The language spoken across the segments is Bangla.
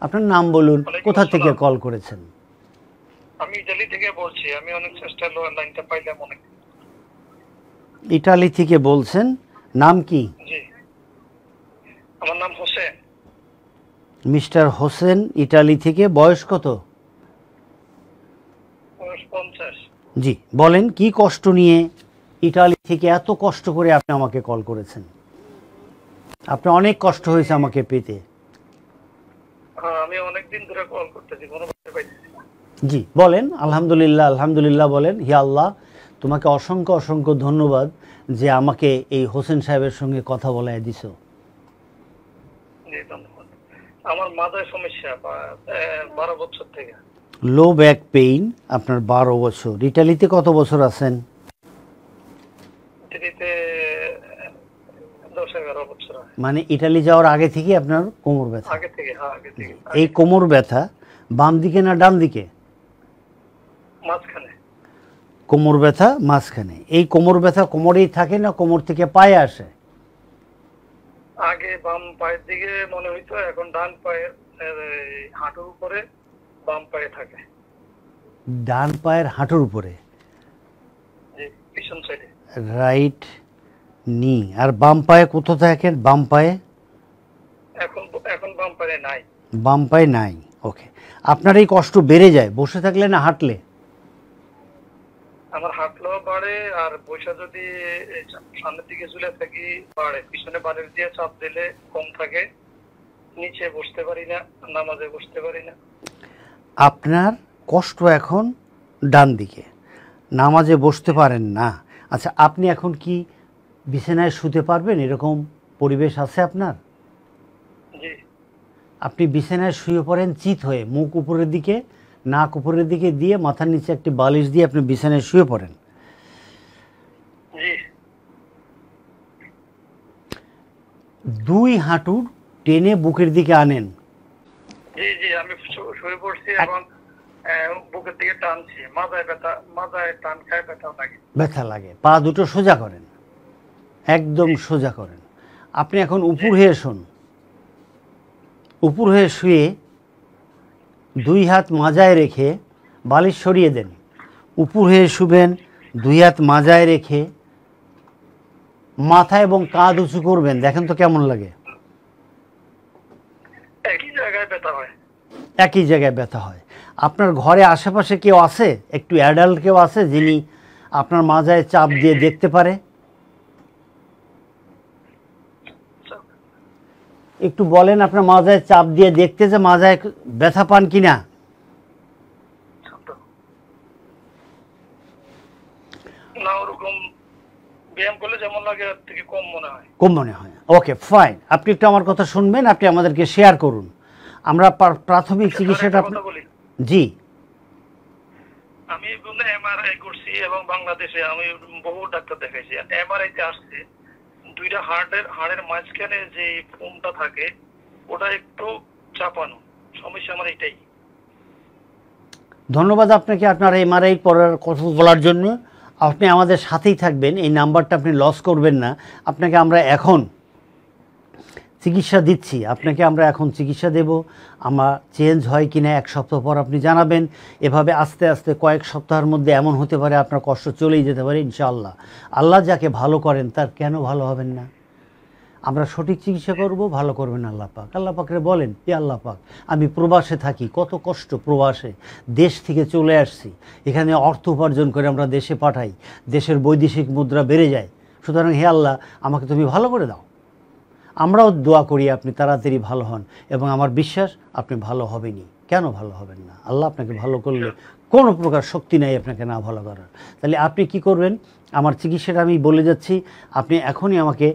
আপনার নাম বলুন, কোথা থেকে কল করেছেন? আমি ইতালি থেকে বলছি। আমি অনেক চেষ্টা লাইনটা পাইলাম অনেক। ইটালি থেকে বলছেন, নাম কি? জি, আমার নাম হোসেন। মিস্টার হোসেন, ইটালি থেকে। বয়স কত? বয়স 50। জি, বলেন কি কষ্ট নিয়ে ইটালি থেকে এত কষ্ট করে আপনি আমাকে কল করেছেন? আপনার অনেক কষ্ট হয়েছে আমাকে পেতে। হ্যাঁ, আমি অনেকদিন ধরে কল করতেছি, কোনো ব্যক্তি পাইতেছি না। জি বলেন। আলহামদুলিল্লাহ, আলহামদুলিল্লাহ বলেন। হি আল্লাহ, তোমাকে অসংখ্য অসংখ্য ধন্যবাদ যে আমাকে এই হোসেন সাহেবের সঙ্গে কথা বলায় দিছো। জি, ধন্যবাদ। আমার মাথায় সমস্যা 12 বছর থেকে। লো ব্যাক পেইন আপনার 12 বছর। ইটালিতে কত বছর আছেন? ইতালিতে 10-11 বছর। মানে ইটালি যাওয়ার আগে থেকে আপনার কোমর ব্যথা? আগে থেকে, হ্যাঁ আগে থেকে। এই কোমর ব্যথা বাম দিকে না ডান দিকে? মাঝখানে। কোমর ব্যথা মাঝখানে। এই কোমর ব্যথা কোমরেই থাকে না কোমর থেকে পায়ে আসে? আগে বাম পায়ের দিকে মনে হইতো, এখন ডান পায়ের হাঁটুর উপরে বাম পায়ে থাকে। ডান পায়ের হাঁটুর উপরে? জি, পিছন সাইডে। রাইট নি। আর বাম পায়ে কোথাও থাকেন? বাম পায়ে? এখন বাম পায়ে নাই। বাম পায়ে নাই। ওকে। আপনার এই কষ্ট বেড়ে যায় বসে থাকলে না হাঁটলে? আমার হাঁটলেও বাড়ে, আর বৈশা যদি সামনের দিকে ঝুলে থাকি বাড়ে। পিছনে বাড়ির দিয়ে চাপ দিলে কম থাকে। নিচে বসতে পারি না, নামাজে বসতে পারি না। আপনার কষ্ট এখন ডান দিকে, নামাজে বসতে পারেন না। আচ্ছা, আপনি এখন কি বিছানায় শুতে পারবেন? এরকম পরিবেশ আছে আপনার? জি। আপনি বিছানায় শুয়ে পড়েন চিত হয়ে, মুখ উপরের দিকে, নাক উপরের দিকে দিয়ে, মাথার নিচে একটি বালিশ দিয়ে আপনি বিছানায় শুয়ে পড়েন। জি। দুই হাঁটু টেনে বুকের দিকে আনেন। জি জি, আমি শুয়ে পড়ছি এবং বুকের দিকে টানছি। মাথায় টান খায়, ব্যথা লাগে। পা দুটো সোজা করেন, একদম সোজা করেন। আপনি এখন উপর হয়ে শোন। উপর হয়ে শুয়ে দুই হাত মাজায় রেখে বালিশ সরিয়ে দেন। উপর হয়ে শুবেন, দুই হাত মাজায় রেখে মাথা এবং কাঁধ উঁচু করবেন। দেখেন তো কেমন লাগে। একই জায়গায় ব্যথা হয়। একই জায়গায় ব্যথা হয়। আপনার ঘরে আশেপাশে কেউ আছে, একটু অ্যাডাল্ট কেউ আছে যিনি আপনার মাজায় চাপ দিয়ে দেখতে পারে? একটু বলেন আপনার মাজায় চাপ দিয়ে দেখতে যে মাজায় ব্যথা পান কিনা। না, ওরকম ব্যায়াম করলে যেমন লাগে এর থেকে কম মনে হয়। কম মনে হয়। Okay fine. আপনি একটু আমার কথা শুনবেন, আপনি আমাদেরকে শেয়ার করুন। আমরা প্রাথমিক চিকিৎসাটা জি। আমি এমআরআই করছি এবং বাংলাদেশে আমি বহু ডাক্তার দেখাইছি। এমআরআইতে আসছে দুইটা হাড়ের মাঝখানে যে ফোমটা থাকে ওটা একটু চাপানো। সমস্যা আমার এটাই। ধন্যবাদ আপনাকে আপনার এমআরআই করার কথা বলার জন্য। আপনি আমাদের সাথেই থাকবেন, এই নাম্বারটা আপনি লস করবেন না। আপনাকে আমরা এখন চিকিৎসা দিচ্ছি, আপনাকে আমরা এখন চিকিৎসা দেব। আমার চেঞ্জ হয় কিনা 1 সপ্তাহ পর আপনি জানাবেন। এভাবে আস্তে আস্তে কয়েক সপ্তাহের মধ্যে এমন হতে পারে আপনার কষ্ট চলেই যেতে পারে ইনশাআল্লাহ। আল্লাহ যাকে ভালো করেন তার কেন ভালো হবেন না? আমরা সঠিক চিকিৎসা করব, ভালো করবেন আল্লাহ পাক। আল্লাহ পাকরে বলেন, এ আল্লাহ পাক, আমি প্রবাসে থাকি, কত কষ্ট প্রবাসে, দেশ থেকে চলে আসছি, এখানে অর্থ উপার্জন করে আমরা দেশে পাঠাই, দেশের বৈদেশিক মুদ্রা বেড়ে যায়। সুতরাং হে আল্লাহ, আমাকে তুমি ভালো করে দাও। আমরাও দোয়া করি আপনি তাড়াতাড়ি ভালো হন, এবং আমার বিশ্বাস আপনি ভালো হবেনই। কেন ভালো হবেন না? আল্লাহ আপনাকে ভালো করলে কোনো প্রকার শক্তি নাই আপনাকে না ভালো করার। তাহলে আপনি কি করবেন? আমার চিকিৎসাটা আমি বলে যাচ্ছি, আপনি এখনই আমাকে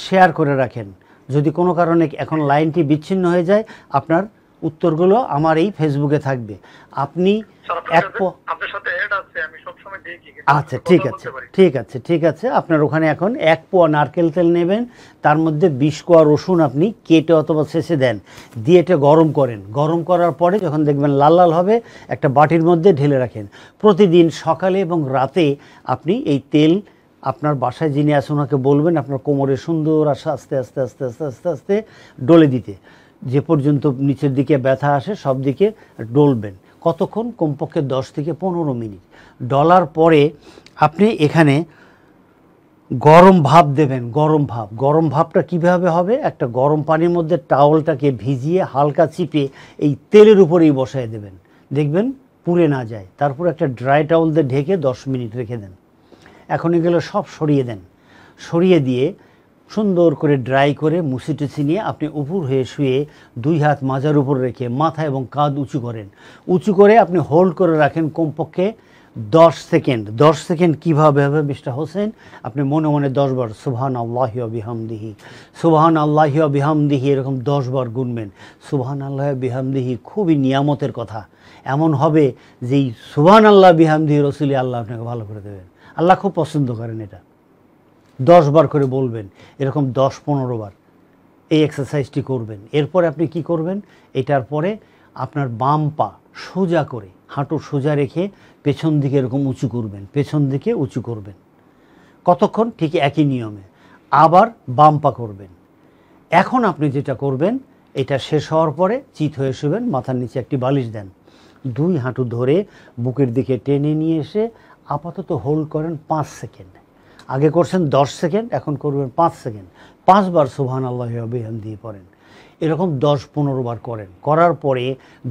শেয়ার করে রাখেন। যদি কোনো কারণে এখন লাইনটি বিচ্ছিন্ন হয়ে যায়, আপনার উত্তরগুলো আমার এই ফেসবুকে থাকবে। আপনি আচ্ছা ঠিক আছে, ঠিক আছে, ঠিক আছে। আপনার ওখানে এখন 1 পোয়া নারকেল তেল নেবেন, তার মধ্যে 20 কোয়া রসুন আপনি কেটে অথবা ছেঁচে দেন, দিয়ে এটা গরম করেন। গরম করার পরে যখন দেখবেন লাল লাল হবে, একটা বাটির মধ্যে ঢেলে রাখেন। প্রতিদিন সকালে এবং রাতে আপনি এই তেল আপনার বাসায় যিনি আছে ওনাকে বলবেন আপনার কোমরে সুন্দর আস্তে আস্তে আস্তে আস্তে আস্তে আস্তে ডলে দিতে। যে পর্যন্ত নিচের দিকে ব্যথা আসে সব দিকে ডলবেন। কতক্ষণ? কমপক্ষে 10 থেকে 15 মিনিট। ডলার পরে আপনি এখানে গরম ভাপ দেবেন। গরম ভাপটা কীভাবে হবে? একটা গরম পানির মধ্যে টাওয়ালটাকে ভিজিয়ে হালকা চিপে এই তেলের উপরেই বসায় দেবেন, দেখবেন পুড়ে না যায়। তারপর একটা ড্রাই টাওয়াল দিয়ে ঢেকে 10 মিনিট রেখে দেন। এখন এগুলো সব সরিয়ে দেন। সরিয়ে দিয়ে সুন্দর করে ড্রাই করে মুছে টুছে নিয়ে আপনি উপর হয়ে শুয়ে 2 হাত মাজার উপর রেখে মাথা এবং কাঁধ উঁচু করেন। উঁচু করে আপনি হোল্ড করে রাখেন কমপক্ষে 10 সেকেন্ড। 10 সেকেন্ড কীভাবে হবে মিস্টার হোসেন? আপনি মনে মনে 10 বার সুবহানাল্লাহি ওয়া বিহামদিহি, সুবহানাল্লাহি ওয়া বিহামদিহি এরকম 10 বার গুনবেন। সুবহানাল্লাহি ওয়া বিহামদিহি খুবই নিয়ামতের কথা। এমন হবে যে এই সুবহানাল্লাহ বিহামদিহি রসুলি আল্লাহ আপনাকে ভালো করে দেবেন। আল্লাহ খুব পছন্দ করেন এটা। 10 বার করে বলবেন, এরকম 10-15 বার এই এক্সারসাইজটি করবেন। এরপরে আপনি কি করবেন? এটার পরে আপনার বাম পা সোজা করে হাঁটু সোজা রেখে পেছন দিকে এরকম উঁচু করবেন, পেছন দিকে উঁচু করবেন। কতক্ষণ? ঠিক একই নিয়মে আবার বাম পা করবেন। এখন আপনি যেটা করবেন, এটা শেষ হওয়ার পরে চিত হয়ে শুবেন, মাথার নিচে একটি বালিশ দেন, 2 হাঁটু ধরে বুকের দিকে টেনে নিয়ে এসে আপাতত হোল্ড করেন 5 সেকেন্ড। আগে করছেন 10 সেকেন্ড, এখন করবেন 5 সেকেন্ড। 5 বার সুবহানাল্লাহি ওয়া বিহামদিহি পড়েন। এরকম 10-15 বার করেন। করার পরে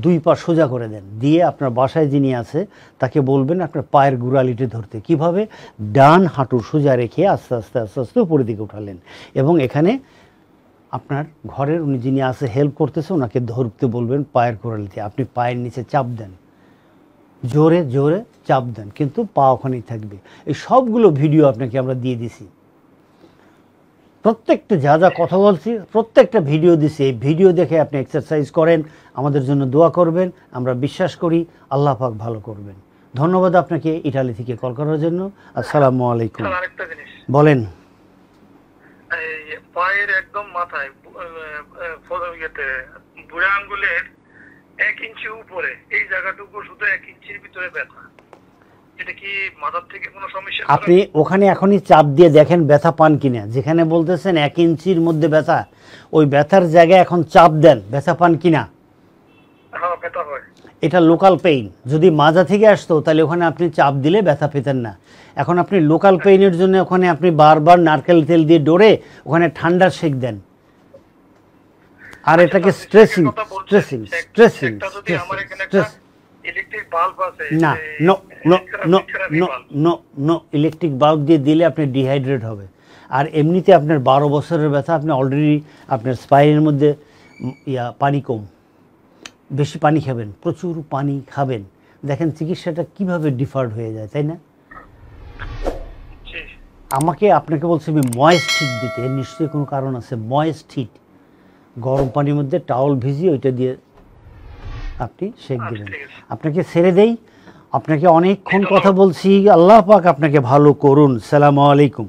2 পা সোজা করে দেন, দিয়ে আপনার বাসায় যিনি আছে তাকে বলবেন আপনার পায়ের গোড়ালিটি ধরতে। কিভাবে? ডান হাঁটু সোজা রেখে আস্তে আস্তে আস্তে আস্তে উপরের দিকে উঠালেন এবং এখানে আপনার ঘরের উনি যিনি আছে হেল্প করতেছে ওনাকে ধরতে বলবেন পায়ের গোড়ালিতে। আপনি পায়ের নিচে চাপ দেন, জোরে জোরে চাপ দেন, কিন্তু পা ওখানেই থাকবে। এই সবগুলো ভিডিও আপনাকে আমরা দিয়ে দিছি। প্রত্যেকটা যা যা কথা বলছি প্রত্যেকটা ভিডিও দিছি। এই ভিডিও দেখে আপনি এক্সারসাইজ করেন, আমাদের জন্য দোয়া করবেন। আমরা বিশ্বাস করি আল্লাহ পাক ভালো করবেন। ধন্যবাদ আপনাকে ইটালি থেকে কল করার জন্য। আসসালামু আলাইকুম। আরেকটা জিনিস বলেন। এই পায়ের একদম মাথায় বুড়া আঙ্গুলের 1 ইঞ্চি উপরে এই জায়গাটুকু শুধু 1 ইঞ্চির ভিতরে ব্যথা। এটা কি মাথার থেকে কোনো সমস্যা? আপনি ওখানে এখনই চাপ দিয়ে দেখেন ব্যথা পান কিনা। যেখানে বলতেছেন 1 ইঞ্চির মধ্যে ব্যথা, ওই ব্যথার জায়গায় এখন চাপ দেন, ব্যথা পান কিনা? হ্যাঁ, ব্যথা হয়। এটা লোকাল পেইন। যদি মাজা থেকে আসতো তাহলে ওখানে আপনি চাপ দিলে ব্যথা পেতেন না। এখন আপনি লোকাল পেইনের জন্য ওখানে আপনি বারবার নারকেল তেল দিয়ে ডোরে ওখানে ঠান্ডা সেক দেন। আর এটাকে stressing stressing stressing stress electric bulb আছে না, no no no no no no electric bulb দিয়ে দিলে আপনি ডিহাইড্রেট হবে। আর এমনিতে আপনার 12 বছরের ব্যথা, আপনি অলরেডি আপনার স্পাইনের মধ্যে পানি কম, বেশি পানি খাবেন, প্রচুর পানি খাবেন। দেখেন চিকিৎসাটা কিভাবে ডিফার্ড হয়ে যায়, তাই না? আপনাকে বলছি আমি ময়েস্ট হিট দিতে, এর নিশ্চয়ই কোনো কারণ আছে। ময়েস্ট হিট, গরম পানির মধ্যে টাওয়াল ভিজিয়ে ওইটা দিয়ে আপনি সেক দেবেন। আপনাকে ছেড়ে দেই। আপনাকে অনেকক্ষণ কথা বলছি। আল্লাহ পাক আপনাকে ভালো করুন। সালামু আলাইকুম।